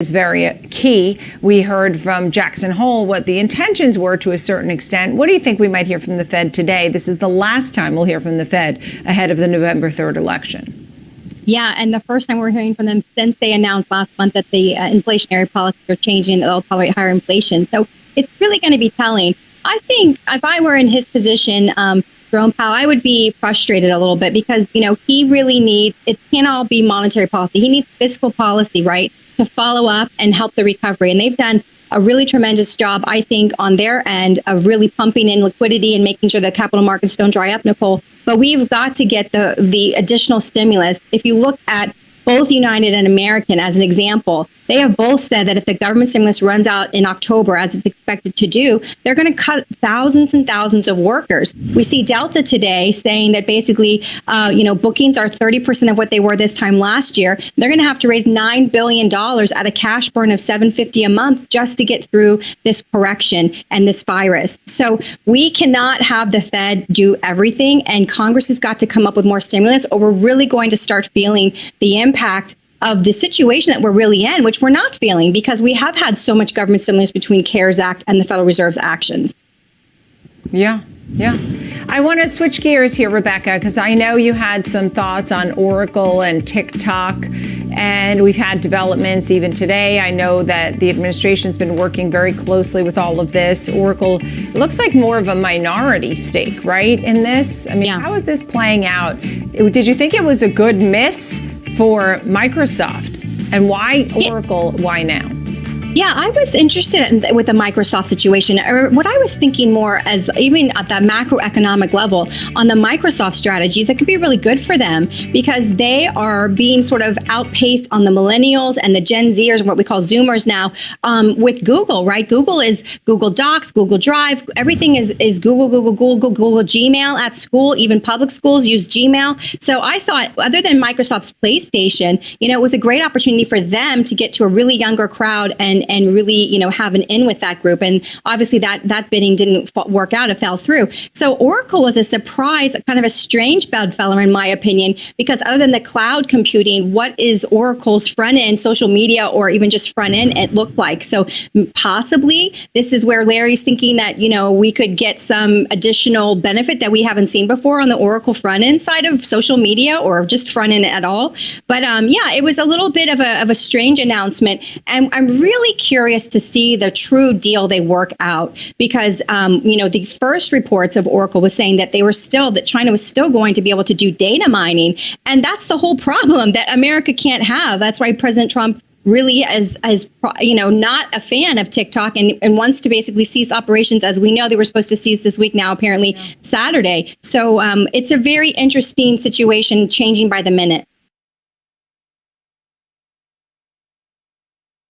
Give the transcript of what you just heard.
is very key. We heard from Jackson Hole what the intentions were to a certain extent. What do you think we might hear from the Fed today? This is the last time we'll hear from the Fed ahead of the November 3rd election. Yeah, and the first time we're hearing from them since they announced last month that the inflationary policies are changing, they'll tolerate higher inflation. So it's really going to be telling. I think if I were in his position, Jerome Powell, I would be frustrated a little bit because, he really needs, it can't all be monetary policy. He needs fiscal policy, right, to follow up and help the recovery. And they've done a really tremendous job, I think, on their end of really pumping in liquidity and making sure the capital markets don't dry up, Nicole. But we've got to get the additional stimulus. If you look at both United and American as an example, they have both said that if the government stimulus runs out in October, as it's expected to do, they're going to cut thousands and thousands of workers. We see Delta today saying that basically, bookings are 30% of what they were this time last year. They're going to have to raise $9 billion at a cash burn of $750 a month just to get through this correction and this virus. So we cannot have the Fed do everything, and Congress has got to come up with more stimulus, or we're really going to start feeling the impact of the situation that we're really in, which we're not feeling because we have had so much government stimulus between CARES Act and the Federal Reserve's actions. Yeah. I want to switch gears here, Rebecca, because I know you had some thoughts on Oracle and TikTok, and we've had developments even today. I know that the administration's been working very closely with all of this. Oracle, it looks like more of a minority stake, right, in this? I mean, How is this playing out? Did you think it was a good miss for Microsoft? And why Oracle? Why now? Yeah, I was interested with the Microsoft situation. What I was thinking more as even at the macroeconomic level on the Microsoft strategies that could be really good for them because they are being sort of outpaced on the millennials and the Gen Zers, what we call Zoomers now, with Google, right? Google is Google Docs, Google Drive, everything is Google Gmail at school, even public schools use Gmail. So I thought other than Microsoft's PlayStation, it was a great opportunity for them to get to a really younger crowd and really, have an in with that group. And obviously that bidding didn't work out. It fell through. So Oracle was a surprise, kind of a strange bedfellow, in my opinion, because other than the cloud computing, what is Oracle's front end, social media, or even just front end, it looked like? So possibly this is where Larry's thinking that, we could get some additional benefit that we haven't seen before on the Oracle front end side of social media or just front end at all. But it was a little bit of a strange announcement. And I'm really curious to see the true deal they work out because, the first reports of Oracle was saying that that China was still going to be able to do data mining. And that's the whole problem that America can't have. That's why President Trump really is not a fan of TikTok and wants to basically cease operations, as we know they were supposed to cease this week now, apparently Saturday. So it's a very interesting situation changing by the minute.